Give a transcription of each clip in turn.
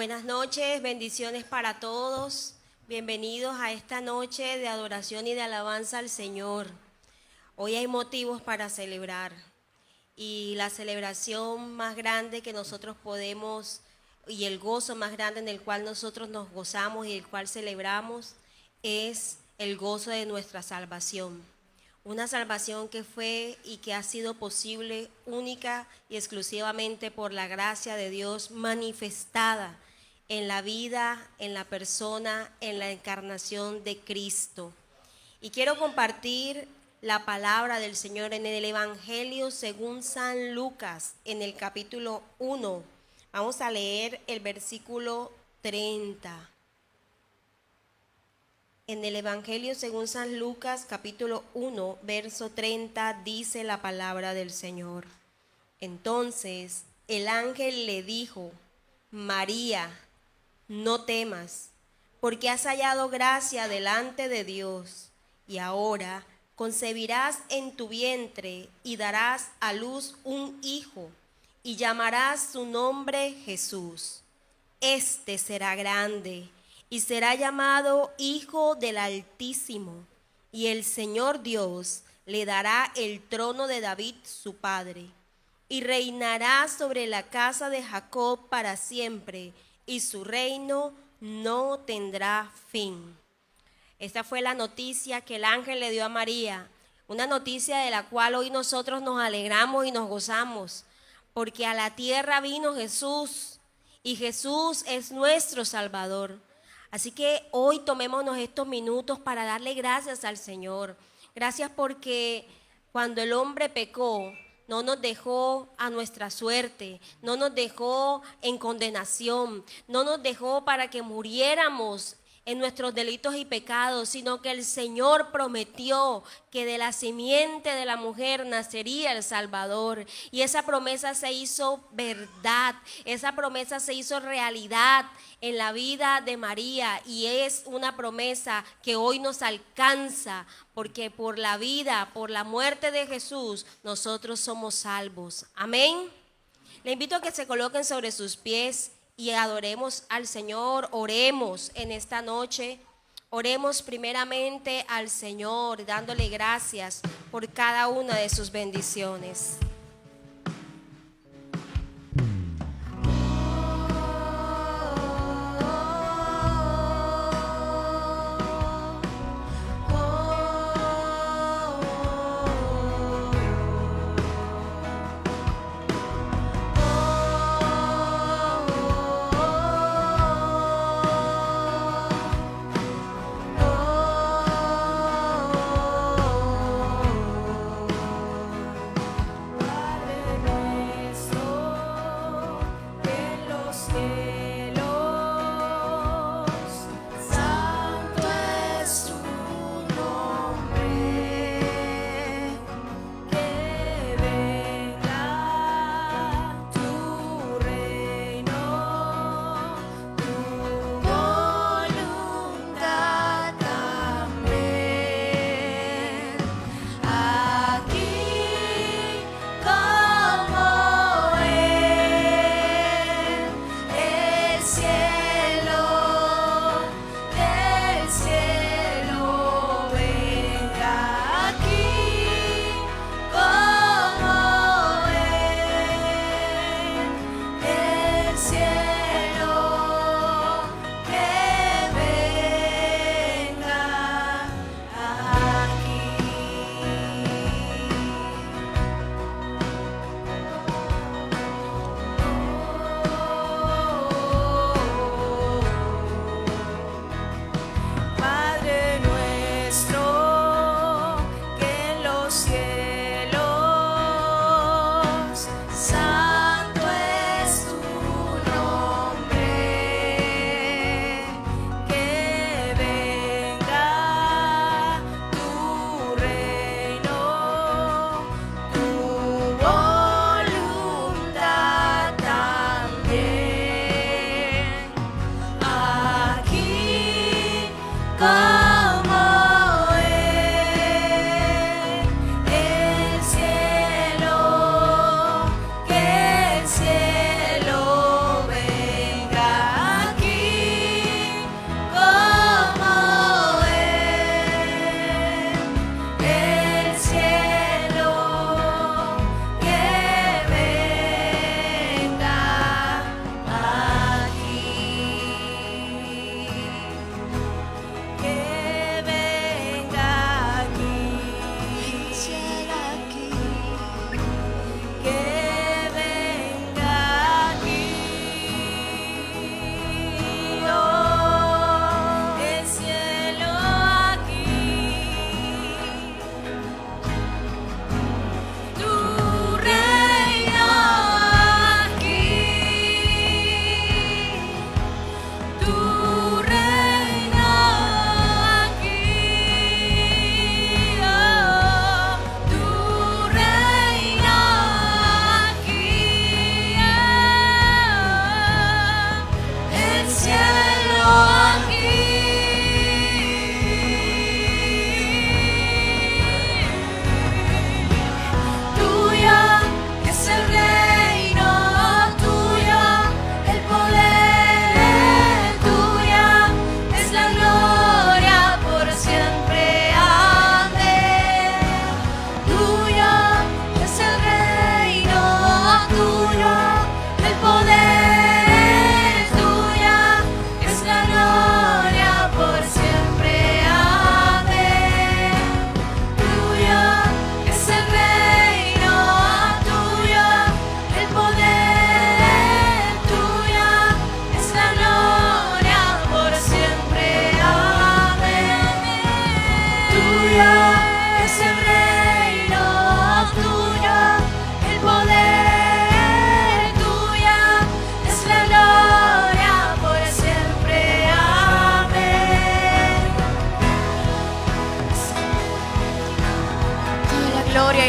Buenas noches, bendiciones para todos. Bienvenidos a esta noche de adoración y de alabanza al Señor. Hoy hay motivos para celebrar y la celebración más grande que nosotros podemos y el gozo más grande en el cual nosotros nos gozamos y el cual celebramos es el gozo de nuestra salvación. Una salvación que fue y que ha sido posible única y exclusivamente por la gracia de Dios manifestada en la vida, en la persona, en la encarnación de Cristo. Y quiero compartir la palabra del Señor en el Evangelio según San Lucas, en el capítulo 1. Vamos a leer el versículo 30. En el Evangelio según San Lucas, capítulo 1, verso 30, dice la palabra del Señor. Entonces el ángel le dijo: María, no temas, porque has hallado gracia delante de Dios, y ahora concebirás en tu vientre y darás a luz un hijo, y llamarás su nombre Jesús. Este será grande y será llamado Hijo del Altísimo, y el Señor Dios le dará el trono de David su padre, y reinará sobre la casa de Jacob para siempre, y su reino no tendrá fin. Esta fue la noticia que el ángel le dio a María, una noticia de la cual hoy nosotros nos alegramos y nos gozamos, porque a la tierra vino Jesús, y Jesús es nuestro Salvador. Así que hoy tomémonos estos minutos para darle gracias al Señor. Gracias porque cuando el hombre pecó, no nos dejó a nuestra suerte, no nos dejó en condenación, no nos dejó para que muriéramos en nuestros delitos y pecados, sino que el Señor prometió que de la simiente de la mujer nacería el Salvador. Y esa promesa se hizo verdad, esa promesa se hizo realidad en la vida de María, y es una promesa que hoy nos alcanza, porque por la vida, por la muerte de Jesús, nosotros somos salvos. Amén. Le invito a que se coloquen sobre sus pies y adoremos al Señor. Oremos en esta noche. Oremos primeramente al Señor, dándole gracias por cada una de sus bendiciones.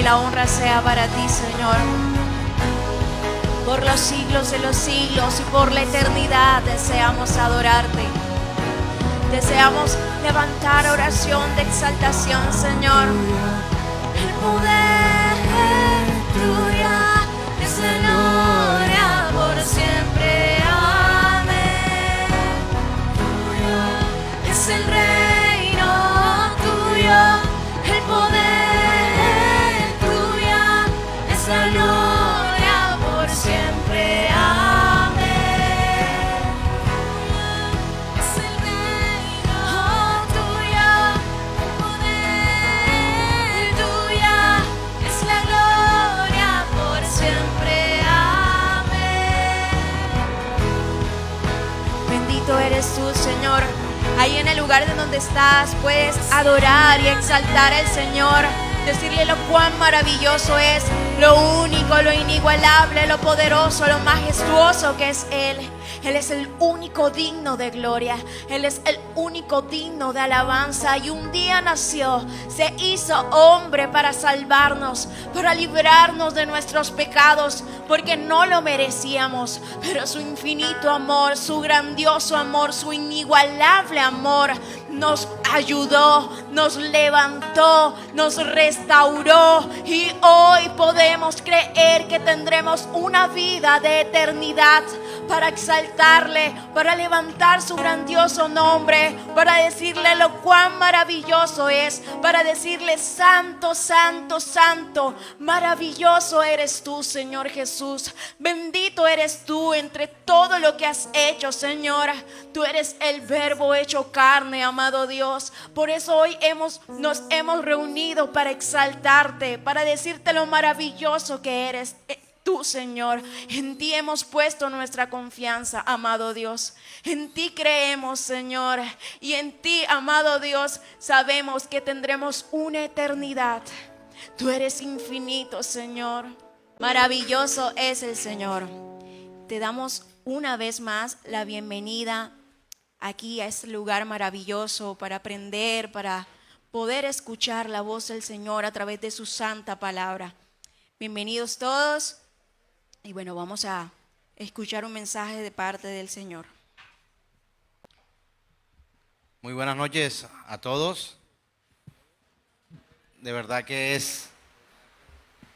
la honra sea para ti, Señor. Por los siglos de los siglos y por la eternidad deseamos adorarte. Deseamos levantar oración de exaltación, Señor. El poder tuyo es la gloria por siempre. Amén. Tuyo es el reino tuyo, el poder tuyo es la gloria por siempre. Amén. Es el reino tuyo, el poder tuyo es la gloria por siempre. Amén. Bendito eres tú, Señor. Ahí en el lugar de donde estás puedes adorar y exaltar al Señor, decirle lo cuán maravilloso es, lo único, lo inigualable, lo poderoso, lo majestuoso que es Él. Él es el único digno de gloria, Él es el único digno de alabanza. Y un día nació, se hizo hombre para salvarnos, para librarnos de nuestros pecados, porque no lo merecíamos. Pero su infinito amor, su grandioso amor, su inigualable amor nos ayudó, nos levantó, nos restauró, y hoy podemos creer que tendremos una vida de eternidad para exaltarle, para levantar su grandioso nombre, para decirle lo cuán maravilloso es, para decirle santo, santo, santo, maravilloso eres tú, Señor Jesús. Bendito eres tú entre todo lo que has hecho, Señor. Tú eres el Verbo hecho carne, amado Dios. Por eso hoy nos hemos reunido para exaltarte, para decirte lo maravilloso que eres tú, Señor. En ti hemos puesto nuestra confianza, amado Dios. En ti creemos, Señor. Y en ti, amado Dios, sabemos que tendremos una eternidad. Tú eres infinito, Señor. Maravilloso es el Señor. Te damos una vez más la bienvenida aquí a este lugar maravilloso para aprender, para poder escuchar la voz del Señor a través de su santa palabra. Bienvenidos todos. Y bueno, vamos a escuchar un mensaje de parte del Señor. Muy buenas noches a todos. De verdad que es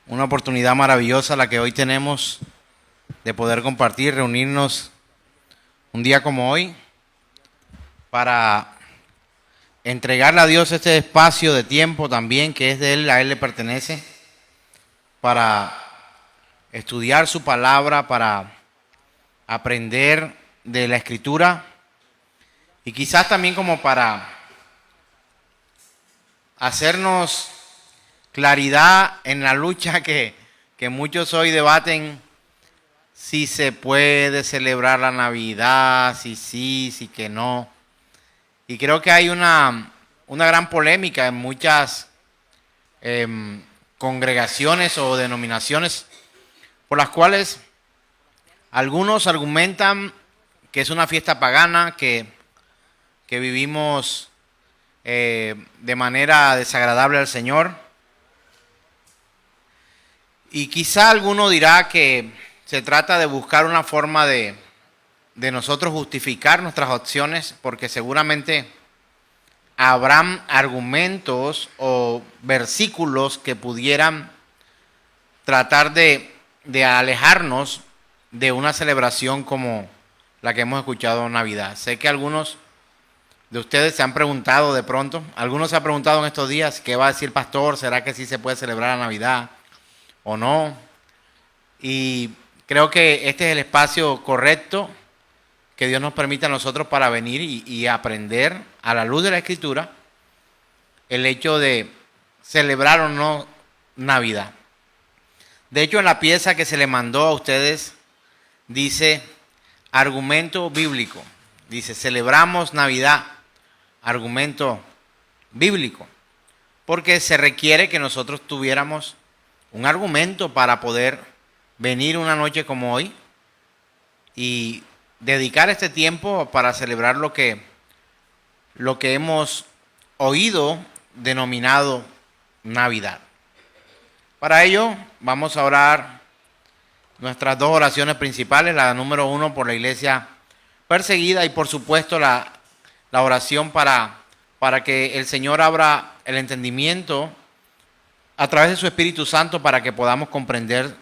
una oportunidad maravillosa la que hoy tenemos de poder compartir, reunirnos un día como hoy para entregarle a Dios este espacio de tiempo también que es de Él, a Él le pertenece, para estudiar su palabra, para aprender de la Escritura y quizás también como para hacernos claridad en la lucha que muchos hoy debaten si se puede celebrar la Navidad, si sí, si que no. Y creo que hay una gran polémica en muchas congregaciones o denominaciones por las cuales algunos argumentan que es una fiesta pagana, que vivimos de manera desagradable al Señor. Y quizá alguno dirá que se trata de buscar una forma de nosotros justificar nuestras opciones, porque seguramente habrán argumentos o versículos que pudieran tratar de alejarnos de una celebración como la que hemos escuchado en Navidad. Sé que algunos de ustedes se han preguntado de pronto, algunos se han preguntado en estos días, ¿qué va a decir el pastor? ¿Será que sí se puede celebrar la Navidad o no? Y creo que este es el espacio correcto que Dios nos permite a nosotros para venir y aprender a la luz de la Escritura el hecho de celebrar o no Navidad. De hecho, en la pieza que se le mandó a ustedes dice argumento bíblico. Dice, celebramos Navidad, argumento bíblico. Porque se requiere que nosotros tuviéramos un argumento para poder venir una noche como hoy y dedicar este tiempo para celebrar lo que hemos oído denominado Navidad. Para ello vamos a orar nuestras dos oraciones principales, la número 1 por la iglesia perseguida y por supuesto la oración para que el Señor abra el entendimiento a través de su Espíritu Santo para que podamos comprender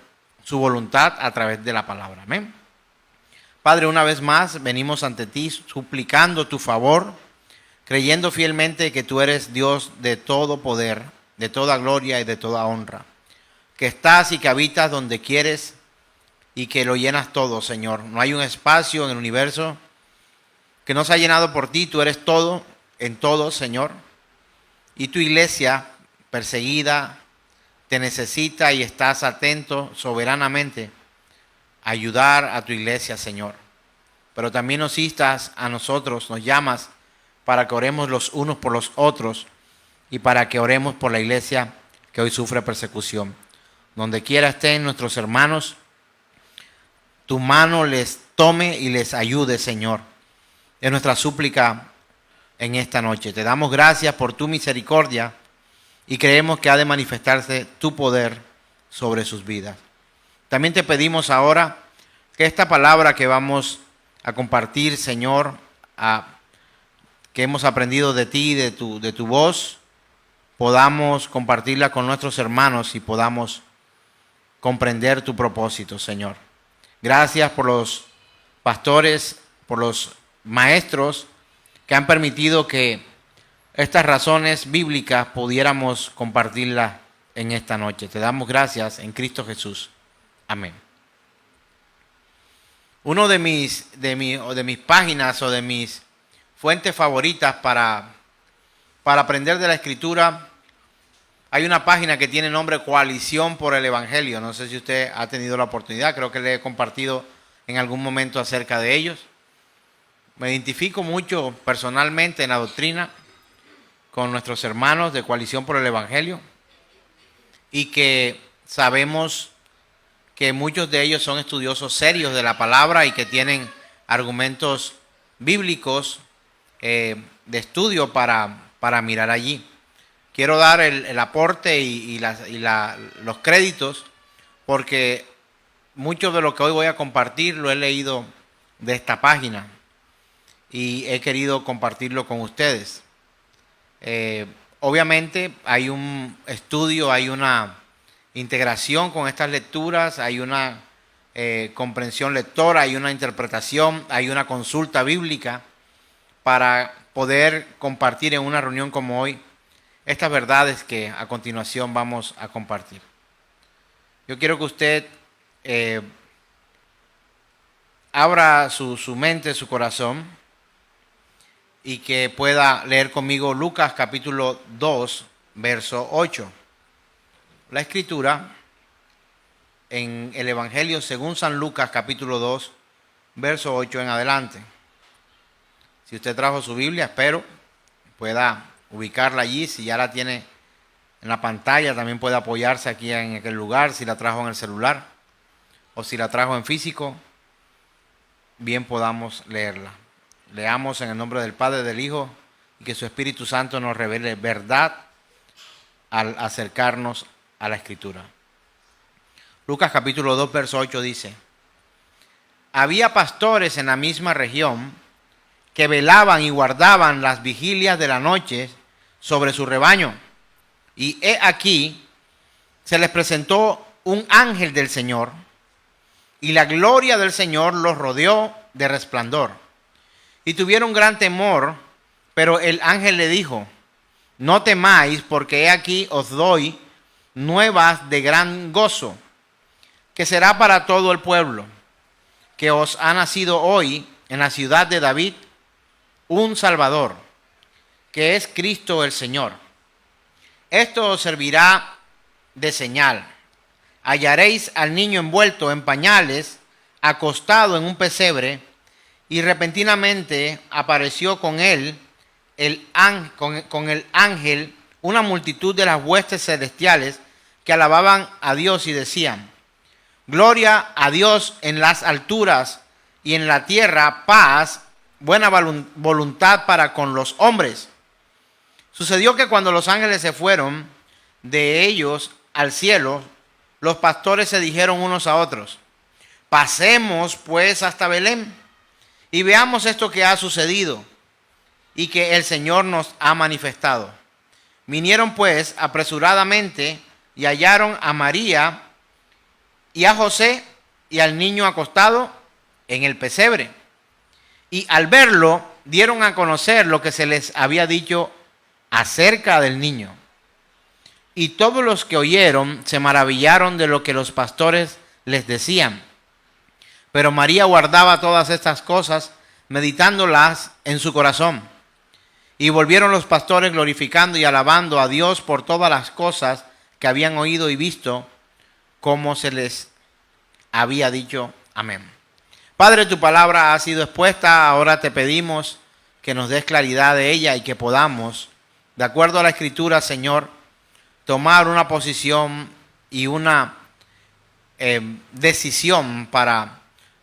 su voluntad a través de la palabra. Amén. Padre, una vez más venimos ante ti suplicando tu favor, creyendo fielmente que tú eres Dios de todo poder, de toda gloria y de toda honra, que estás y que habitas donde quieres y que lo llenas todo, Señor. No hay un espacio en el universo que no se ha llenado por ti. Tú eres todo en todo, Señor. Y tu iglesia perseguida te necesita y estás atento soberanamente a ayudar a tu iglesia, Señor. Pero también nos instas a nosotros, nos llamas para que oremos los unos por los otros y para que oremos por la iglesia que hoy sufre persecución. Donde quiera estén nuestros hermanos, tu mano les tome y les ayude, Señor. Es nuestra súplica en esta noche. Te damos gracias por tu misericordia y creemos que ha de manifestarse tu poder sobre sus vidas. También te pedimos ahora que esta palabra que vamos a compartir, Señor, que hemos aprendido de ti, de tu voz, podamos compartirla con nuestros hermanos y podamos comprender tu propósito, Señor. Gracias por los pastores, por los maestros que han permitido que estas razones bíblicas pudiéramos compartirlas en esta noche. Te damos gracias en Cristo Jesús. Amén. Uno de mis páginas o de mis fuentes favoritas para aprender de la Escritura, hay una página que tiene nombre Coalición por el Evangelio. No sé si usted ha tenido la oportunidad, creo que le he compartido en algún momento acerca de ellos. Me identifico mucho personalmente en la doctrina con nuestros hermanos de Coalición por el Evangelio y que sabemos que muchos de ellos son estudiosos serios de la palabra y que tienen argumentos bíblicos de estudio para mirar allí. Quiero dar el aporte y los créditos porque mucho de lo que hoy voy a compartir lo he leído de esta página y he querido compartirlo con ustedes. Obviamente hay un estudio, hay una integración con estas lecturas, hay una comprensión lectora, hay una interpretación, hay una consulta bíblica para poder compartir en una reunión como hoy estas verdades que a continuación vamos a compartir. Yo quiero que usted abra su mente, su corazón y que pueda leer conmigo Lucas capítulo 2, verso 8. La escritura en el Evangelio según San Lucas capítulo 2, verso 8 en adelante. Si usted trajo su Biblia, espero pueda ubicarla allí. Si ya la tiene en la pantalla, también puede apoyarse aquí en aquel lugar. Si la trajo en el celular o si la trajo en físico, bien podamos leerla. Leamos en el nombre del Padre, del Hijo y que su Espíritu Santo nos revele verdad al acercarnos a la Escritura. Lucas capítulo 2, verso 8 dice: había pastores en la misma región que velaban y guardaban las vigilias de la noche sobre su rebaño. Y he aquí, se les presentó un ángel del Señor, y la gloria del Señor los rodeó de resplandor. Y tuvieron gran temor, pero el ángel le dijo: no temáis, porque he aquí os doy nuevas de gran gozo, que será para todo el pueblo, que os ha nacido hoy en la ciudad de David un Salvador, que es Cristo el Señor. Esto os servirá de señal. Hallaréis al niño envuelto en pañales, acostado en un pesebre, y repentinamente apareció con él con el ángel una multitud de las huestes celestiales que alababan a Dios y decían: gloria a Dios en las alturas y en la tierra paz, buena voluntad para con los hombres. Sucedió que cuando los ángeles se fueron de ellos al cielo, los pastores se dijeron unos a otros: pasemos pues hasta Belén y veamos esto que ha sucedido y que el Señor nos ha manifestado. Vinieron pues apresuradamente y hallaron a María y a José y al niño acostado en el pesebre. Y al verlo, dieron a conocer lo que se les había dicho acerca del niño. Y todos los que oyeron se maravillaron de lo que los pastores les decían. Pero María guardaba todas estas cosas, meditándolas en su corazón. Y volvieron los pastores glorificando y alabando a Dios por todas las cosas que habían oído y visto, como se les había dicho. Amén. Padre, tu palabra ha sido expuesta. Ahora te pedimos que nos des claridad de ella y que podamos, de acuerdo a la Escritura, Señor, tomar una posición y una decisión para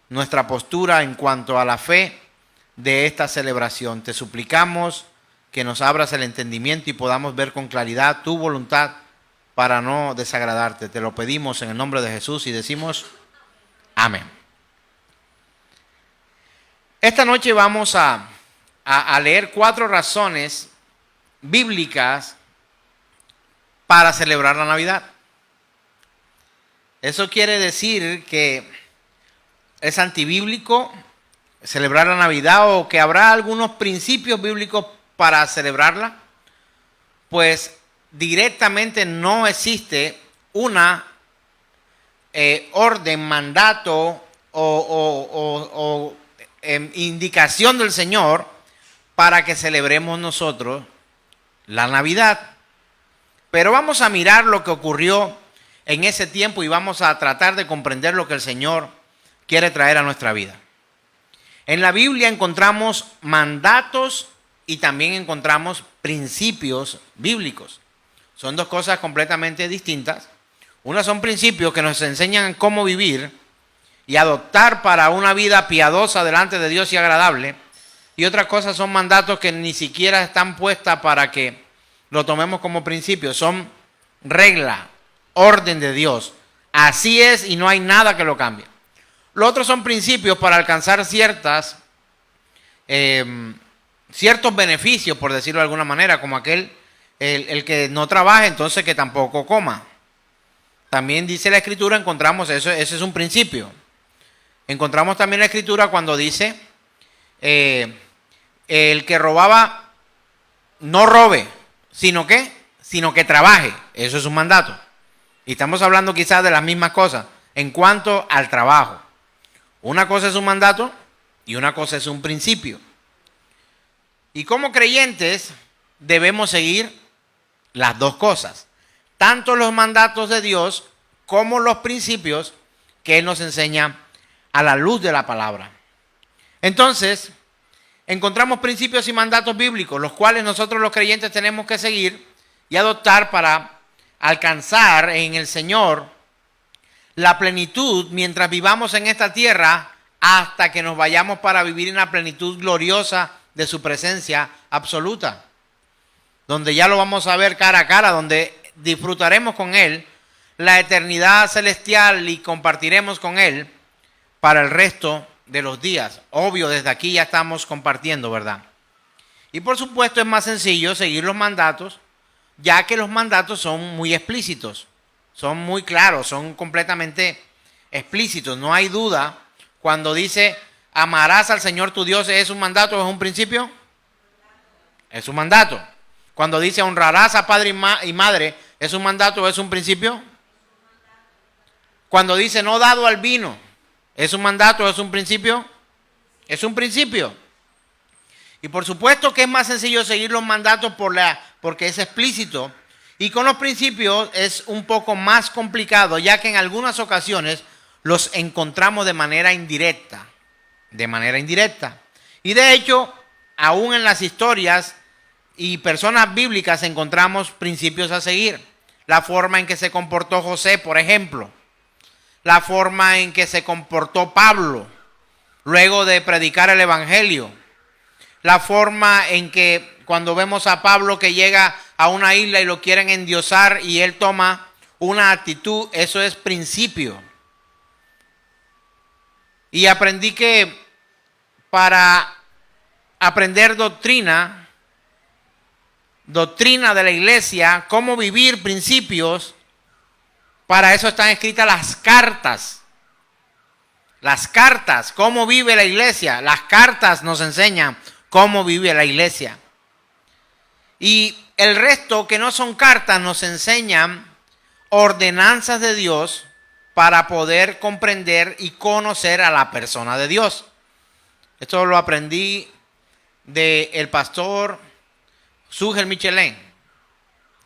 nuestra postura en cuanto a la fe de esta celebración. Te suplicamos que nos abras el entendimiento y podamos ver con claridad tu voluntad para no desagradarte. Te lo pedimos en el nombre de Jesús y decimos amén. Esta noche vamos a leer 4 razones bíblicas para celebrar la Navidad. Eso quiere decir que es antibíblico celebrar la Navidad, o que habrá algunos principios bíblicos para celebrarla. Pues directamente no existe una orden, mandato o indicación del Señor para que celebremos nosotros la Navidad. Pero vamos a mirar lo que ocurrió en ese tiempo y vamos a tratar de comprender lo que el Señor quiere traer a nuestra vida. En la Biblia encontramos mandatos y también encontramos principios bíblicos. Son dos cosas completamente distintas. Una son principios que nos enseñan cómo vivir y adoptar para una vida piadosa delante de Dios y agradable. Y otras cosas son mandatos que ni siquiera están puestas para que lo tomemos como principio. Son regla, orden de Dios. Así es y no hay nada que lo cambie. Los otros son principios para alcanzar ciertos beneficios, por decirlo de alguna manera, como el que no trabaje, entonces que tampoco coma. También dice la Escritura, encontramos eso, ese es un principio. Encontramos también la Escritura cuando dice, el que robaba no robe, sino que trabaje. Eso es un mandato. Y estamos hablando quizás de las mismas cosas en cuanto al trabajo. Una cosa es un mandato y una cosa es un principio. Y como creyentes debemos seguir las dos cosas, tanto los mandatos de Dios como los principios que Él nos enseña a la luz de la palabra. Entonces, encontramos principios y mandatos bíblicos, los cuales nosotros los creyentes tenemos que seguir y adoptar para alcanzar en el Señor la plenitud mientras vivamos en esta tierra, hasta que nos vayamos para vivir en la plenitud gloriosa de su presencia absoluta, donde ya lo vamos a ver cara a cara, donde disfrutaremos con Él la eternidad celestial y compartiremos con Él para el resto de los días. Obvio, desde aquí ya estamos compartiendo, ¿verdad? Y por supuesto es más sencillo seguir los mandatos, ya que los mandatos son muy explícitos, son muy claros, son completamente explícitos. No hay duda cuando dice amarás al Señor tu Dios. ¿Es un mandato o es un principio? Es un mandato. Cuando dice honrarás a padre y madre, ¿es un mandato o es un principio? Cuando dice no dado al vino, ¿es un mandato o es un principio? Es un principio. Y por supuesto que es más sencillo seguir los mandatos porque es explícito. Y con los principios es un poco más complicado, ya que en algunas ocasiones los encontramos de manera indirecta. Y de hecho, aún en las historias y personas bíblicas encontramos principios a seguir. La forma en que se comportó José, por ejemplo. La forma en que se comportó Pablo luego de predicar el evangelio. La forma en que cuando vemos a Pablo que llega a una isla y lo quieren endiosar y él toma una actitud, eso es principio. Y aprendí que para aprender doctrina de la iglesia, cómo vivir principios, para eso están escritas las cartas. Las cartas, cómo vive la iglesia. Las cartas nos enseñan cómo vive la iglesia. Y el resto que no son cartas nos enseñan ordenanzas de Dios para poder comprender y conocer a la persona de Dios. Esto lo aprendí del pastor Sugel Michelin.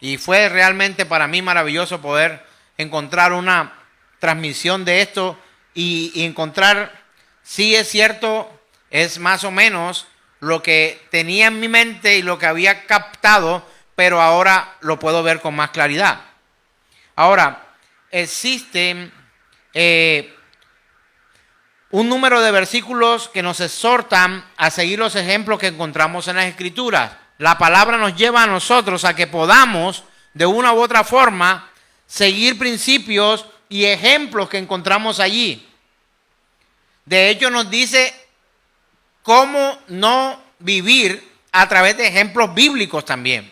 Y fue realmente para mí maravilloso poder encontrar una transmisión de esto y encontrar, sí es cierto, es más o menos lo que tenía en mi mente y lo que había captado, pero ahora lo puedo ver con más claridad. Ahora, existen un número de versículos que nos exhortan a seguir los ejemplos que encontramos en las Escrituras. La palabra nos lleva a nosotros a que podamos, de una u otra forma, seguir principios y ejemplos que encontramos allí. De hecho, nos dice cómo no vivir a través de ejemplos bíblicos también.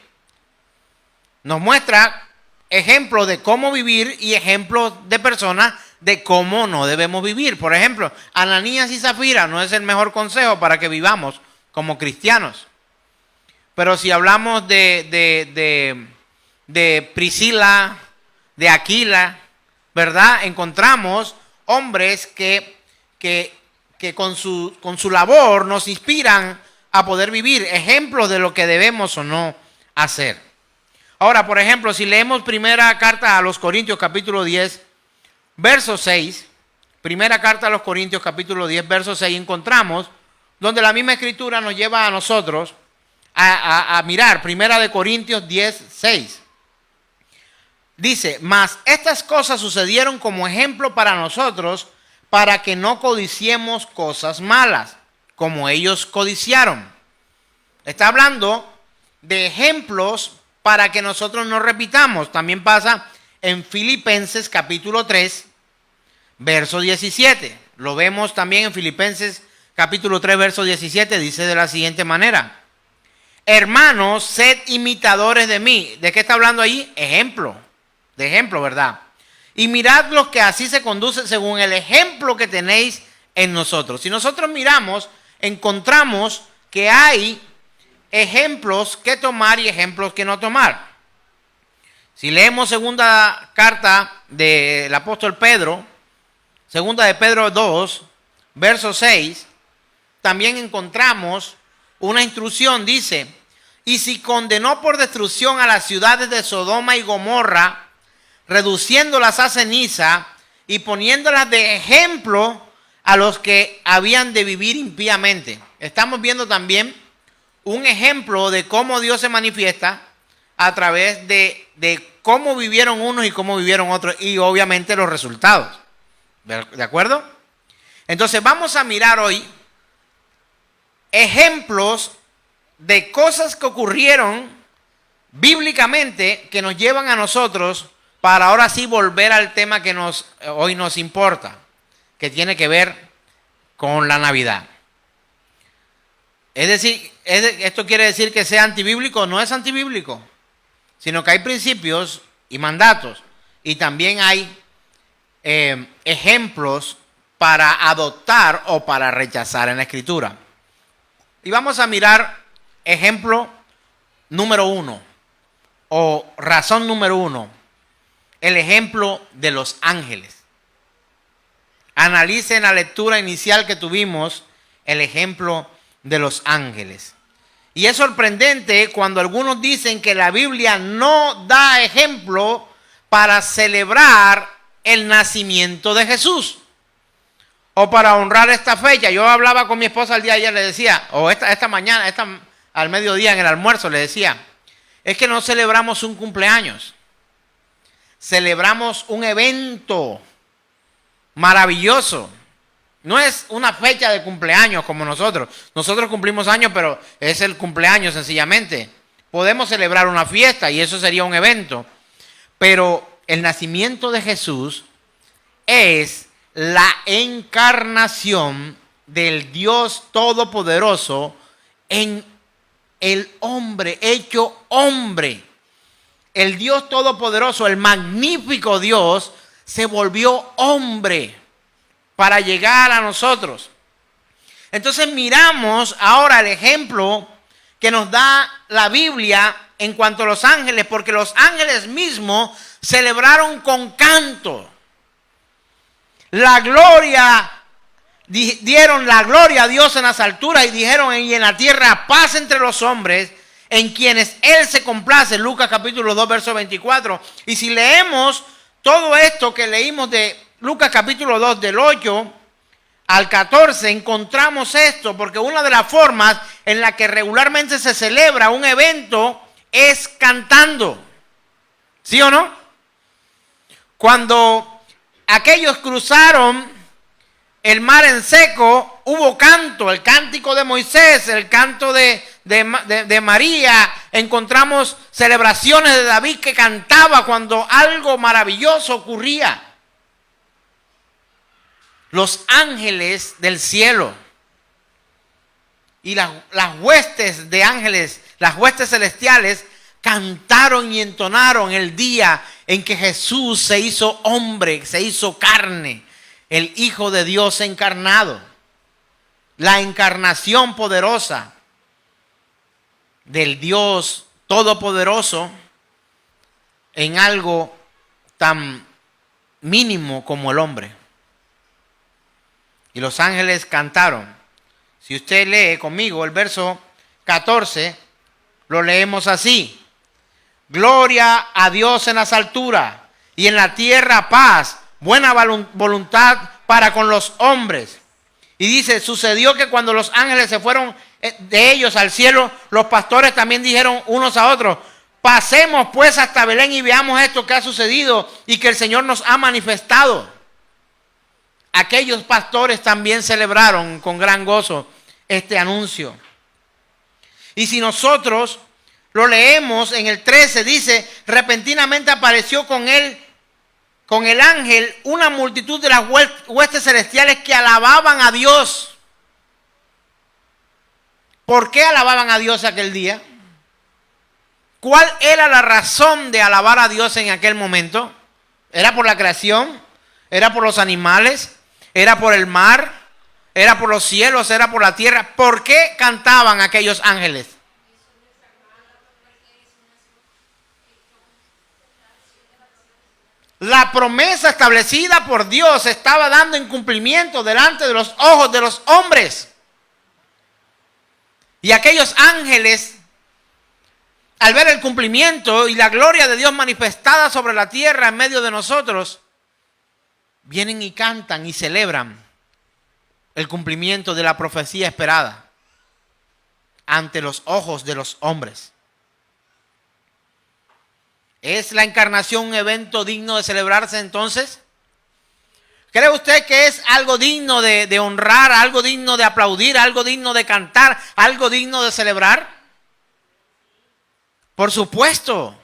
Nos muestra ejemplos de cómo vivir y ejemplos de personas de cómo no debemos vivir. Por ejemplo, Ananías y Zafira no es el mejor consejo para que vivamos como cristianos. Pero si hablamos de Priscila, de Aquila, ¿verdad? Encontramos hombres que con su labor nos inspiran a poder vivir, ejemplos de lo que debemos o no hacer. Ahora, por ejemplo, si leemos primera carta a los Corintios capítulo 10, verso 6, primera carta a los Corintios capítulo 10, verso 6, encontramos donde la misma escritura nos lleva a nosotros a mirar, primera de Corintios 10, 6. Dice, mas estas cosas sucedieron como ejemplo para nosotros, para que no codiciemos cosas malas, como ellos codiciaron. Está hablando de ejemplos para que nosotros no repitamos. También pasa en Filipenses capítulo 3, verso 17. Lo vemos también en Filipenses capítulo 3, verso 17. Dice de la siguiente manera: hermanos, sed imitadores de mí. ¿De qué está hablando ahí? De ejemplo, ¿verdad? Y mirad los que así se conducen según el ejemplo que tenéis en nosotros. Si nosotros miramos, encontramos que hay ejemplos que tomar y ejemplos que no tomar. Si leemos segunda carta del apóstol Pedro, segunda de Pedro 2, verso 6, también encontramos una instrucción. Dice, y si condenó por destrucción a las ciudades de Sodoma y Gomorra, reduciéndolas a ceniza y poniéndolas de ejemplo a los que habían de vivir impíamente. Estamos viendo también un ejemplo de cómo Dios se manifiesta a través de cómo vivieron unos y cómo vivieron otros, y obviamente los resultados. ¿De acuerdo? Entonces vamos a mirar hoy ejemplos de cosas que ocurrieron bíblicamente que nos llevan a nosotros para ahora sí volver al tema que hoy nos importa, que tiene que ver con la Navidad. Es decir, esto quiere decir que sea antibíblico. No es antibíblico, sino que hay principios y mandatos, y también hay ejemplos para adoptar o para rechazar en la Escritura. Y vamos a mirar ejemplo número 1, o razón número 1, el ejemplo de los ángeles. Analicen la lectura inicial que tuvimos el ejemplo de los ángeles. Y es sorprendente cuando algunos dicen que la Biblia no da ejemplo para celebrar el nacimiento de Jesús o para honrar esta fecha. Yo hablaba con mi esposa el día de ayer, le decía, o esta mañana, al mediodía en el almuerzo, le decía, es que no celebramos un cumpleaños, celebramos un evento maravilloso. No es una fecha de cumpleaños como nosotros. Nosotros cumplimos años, pero es el cumpleaños sencillamente. Podemos celebrar una fiesta y eso sería un evento. Pero el nacimiento de Jesús es la encarnación del Dios Todopoderoso en el hombre, hecho hombre. El Dios Todopoderoso, el magnífico Dios, se volvió hombre para llegar a nosotros. Entonces miramos ahora el ejemplo que nos da la Biblia en cuanto a los ángeles, porque los ángeles mismos celebraron con canto. La gloria, dieron la gloria a Dios en las alturas y dijeron, y en la tierra paz entre los hombres, en quienes Él se complace. Lucas capítulo 2, verso 24. Y si leemos todo esto que leímos de Lucas capítulo 2, del 8 al 14, encontramos esto, porque una de las formas en la que regularmente se celebra un evento es cantando. ¿Sí o no? Cuando aquellos cruzaron el mar en seco, hubo canto, el cántico de Moisés, el canto de María. Encontramos celebraciones de David que cantaba cuando algo maravilloso ocurría. Los ángeles del cielo y las huestes de ángeles, las huestes celestiales, cantaron y entonaron el día en que Jesús se hizo hombre, se hizo carne, el Hijo de Dios encarnado, la encarnación poderosa del Dios Todopoderoso en algo tan mínimo como el hombre. Y los ángeles cantaron. Si usted lee conmigo el verso 14, lo leemos así: gloria a Dios en las alturas y en la tierra paz, buena voluntad para con los hombres. Y dice, sucedió que cuando los ángeles se fueron de ellos al cielo, los pastores también dijeron unos a otros, pasemos pues hasta Belén y veamos esto que ha sucedido y que el Señor nos ha manifestado. Aquellos pastores también celebraron con gran gozo este anuncio. Y si nosotros lo leemos en el 13, dice, repentinamente apareció con el ángel, una multitud de las huestes celestiales que alababan a Dios. ¿Por qué alababan a Dios aquel día? ¿Cuál era la razón de alabar a Dios en aquel momento? ¿Era por la creación? ¿Era por los animales? ¿Era por el mar? ¿Era por los cielos? ¿Era por la tierra? ¿Por qué cantaban aquellos ángeles? La promesa establecida por Dios se estaba dando en cumplimiento delante de los ojos de los hombres. Y aquellos ángeles, al ver el cumplimiento y la gloria de Dios manifestada sobre la tierra en medio de nosotros, vienen y cantan y celebran el cumplimiento de la profecía esperada ante los ojos de los hombres. ¿Es la encarnación un evento digno de celebrarse entonces? ¿Cree usted que es algo digno de honrar, algo digno de aplaudir, algo digno de cantar, algo digno de celebrar? Por supuesto,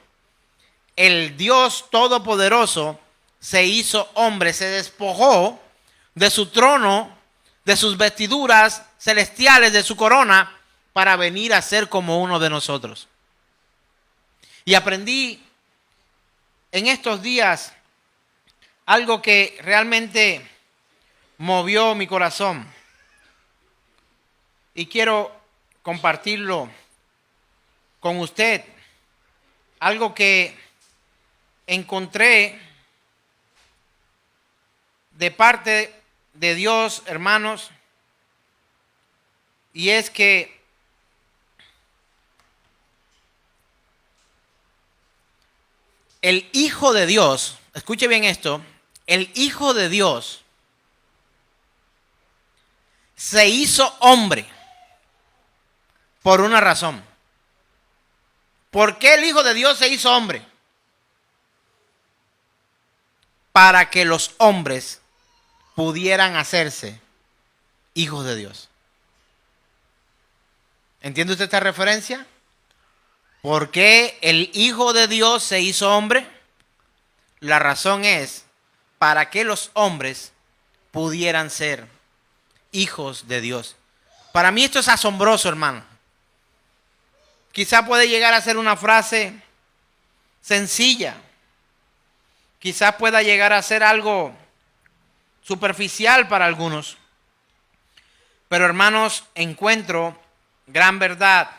el Dios Todopoderoso se hizo hombre, se despojó de su trono, de sus vestiduras celestiales, de su corona, para venir a ser como uno de nosotros. Y aprendí en estos días algo que realmente movió mi corazón. Y quiero compartirlo con usted. Algo que encontré de parte de Dios, hermanos, y es que el Hijo de Dios, escuche bien esto, el Hijo de Dios se hizo hombre por una razón. ¿Por qué el Hijo de Dios se hizo hombre? Para que los hombres pudieran hacerse hijos de Dios. ¿Entiende usted esta referencia? ¿Por qué el Hijo de Dios se hizo hombre? La razón es para que los hombres pudieran ser hijos de Dios. Para mí esto es asombroso, hermano. Quizá puede llegar a ser una frase sencilla. Quizá pueda llegar a ser algo superficial para algunos. Pero hermanos, encuentro gran verdad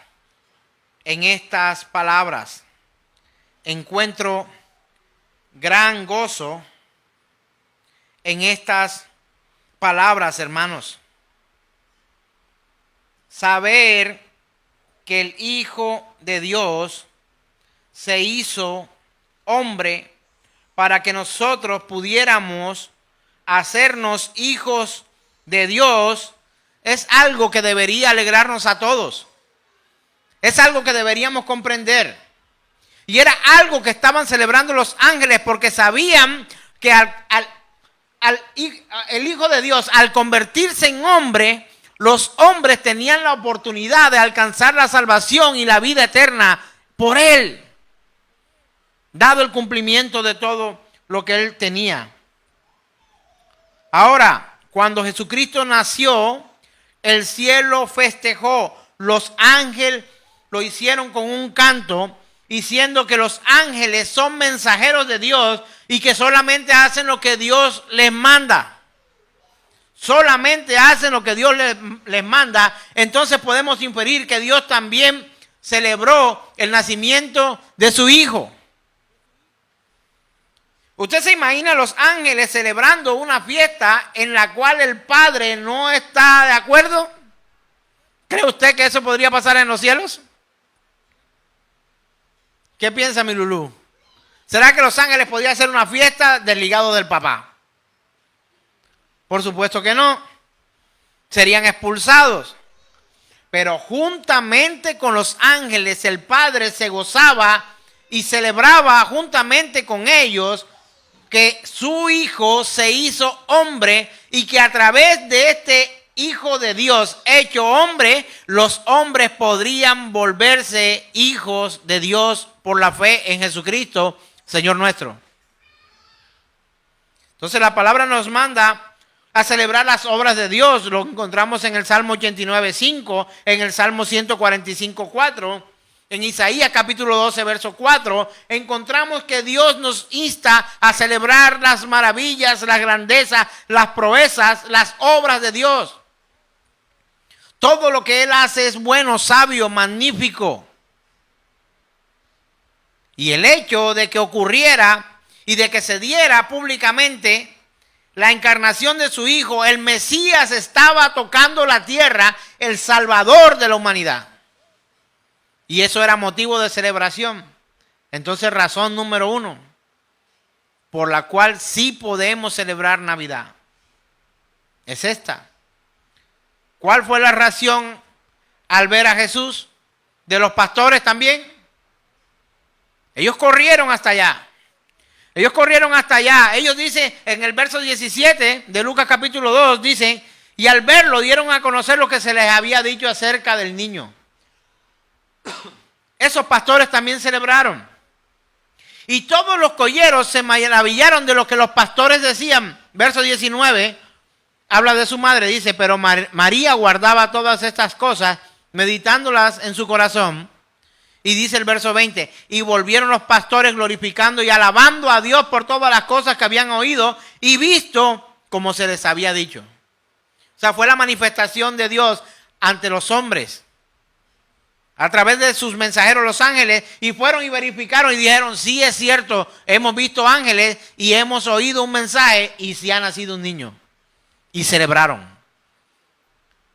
en estas palabras. Encuentro gran gozo en estas palabras, hermanos. Saber que el Hijo de Dios se hizo hombre para que nosotros pudiéramos hacernos hijos de Dios es algo que debería alegrarnos a todos. Es algo que deberíamos comprender. Y era algo que estaban celebrando los ángeles porque sabían que el Hijo de Dios, al convertirse en hombre, los hombres tenían la oportunidad de alcanzar la salvación y la vida eterna por Él, dado el cumplimiento de todo lo que Él tenía. Ahora, cuando Jesucristo nació, el cielo festejó, los ángeles lo hicieron con un canto, diciendo que los ángeles son mensajeros de Dios y que solamente hacen lo que Dios les manda. Solamente hacen lo que Dios les manda. Entonces podemos inferir que Dios también celebró el nacimiento de su Hijo. ¿Usted se imagina a los ángeles celebrando una fiesta en la cual el Padre no está de acuerdo? ¿Cree usted que eso podría pasar en los cielos? ¿Qué piensa mi Lulú? ¿Será que los ángeles podrían hacer una fiesta desligado del papá? Por supuesto que no. Serían expulsados. Pero juntamente con los ángeles el Padre se gozaba y celebraba juntamente con ellos que su Hijo se hizo hombre y que a través de este Hijo de Dios hecho hombre, los hombres podrían volverse hijos de Dios por la fe en Jesucristo, Señor nuestro. Entonces la palabra nos manda a celebrar las obras de Dios. Lo encontramos en el Salmo 89:5, en el Salmo 145:4, en Isaías capítulo 12, verso 4. Encontramos que Dios nos insta a celebrar las maravillas, las grandezas, las proezas, las obras de Dios. Todo lo que Él hace es bueno, sabio, magnífico. Y el hecho de que ocurriera y de que se diera públicamente la encarnación de su Hijo, el Mesías estaba tocando la tierra, el Salvador de la humanidad. Y eso era motivo de celebración. Entonces, razón número 1 por la cual sí podemos celebrar Navidad es esta. ¿Cuál fue la reacción al ver a Jesús? ¿De los pastores también? Ellos corrieron hasta allá. Ellos corrieron hasta allá. Ellos dicen en el verso 17 de Lucas capítulo 2, dicen, y al verlo dieron a conocer lo que se les había dicho acerca del niño. Esos pastores también celebraron. Y todos los colleros se maravillaron de lo que los pastores decían. Verso 19, habla de su madre, dice, pero María guardaba todas estas cosas, meditándolas en su corazón. Y dice el verso 20, y volvieron los pastores glorificando y alabando a Dios por todas las cosas que habían oído y visto como se les había dicho. O sea, fue la manifestación de Dios ante los hombres a través de sus mensajeros los ángeles, y fueron y verificaron y dijeron, sí es cierto, hemos visto ángeles y hemos oído un mensaje y sí ha nacido un niño. Y celebraron.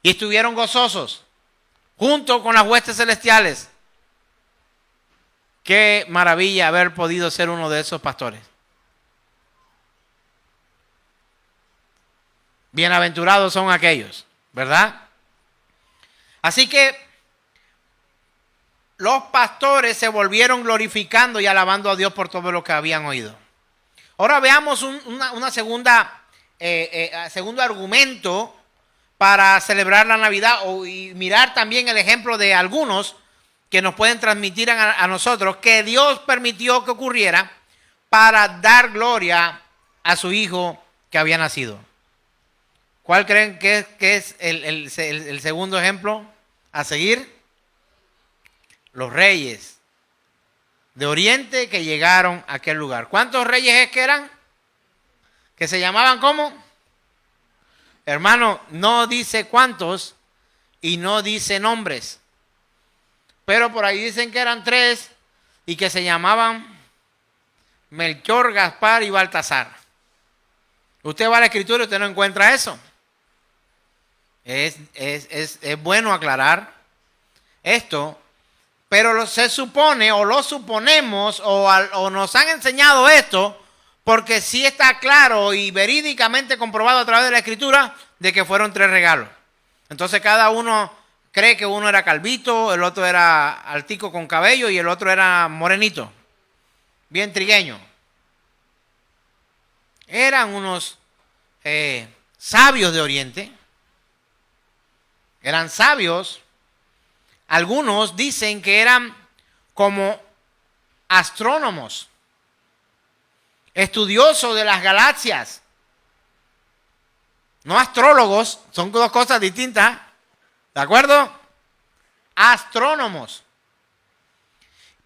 Y estuvieron gozosos junto con las huestes celestiales. Qué maravilla haber podido ser uno de esos pastores. Bienaventurados son aquellos, ¿verdad? Así que los pastores se volvieron glorificando y alabando a Dios por todo lo que habían oído. Ahora veamos una segundo argumento para celebrar la Navidad y mirar también el ejemplo de algunos que nos pueden transmitir a nosotros que Dios permitió que ocurriera para dar gloria a su hijo que había nacido. ¿Cuál creen que es el segundo ejemplo a seguir? Los reyes de Oriente que llegaron a aquel lugar. ¿Cuántos reyes es que eran? Que se llamaban ¿cómo? Hermano, no dice cuántos y no dice nombres. Pero por ahí dicen que eran 3 y que se llamaban Melchor, Gaspar y Baltasar. Usted va a la escritura y usted no encuentra eso. Es bueno aclarar esto, pero se supone o lo suponemos o nos han enseñado esto porque sí está claro y verídicamente comprobado a través de la escritura de que fueron 3 regalos. Entonces cada uno cree que uno era calvito, el otro era altico con cabello y el otro era morenito, bien trigueño. Eran unos sabios de Oriente. Eran sabios. Algunos dicen que eran como astrónomos, estudiosos de las galaxias. No astrólogos, son 2 cosas distintas. ¿De acuerdo? Astrónomos.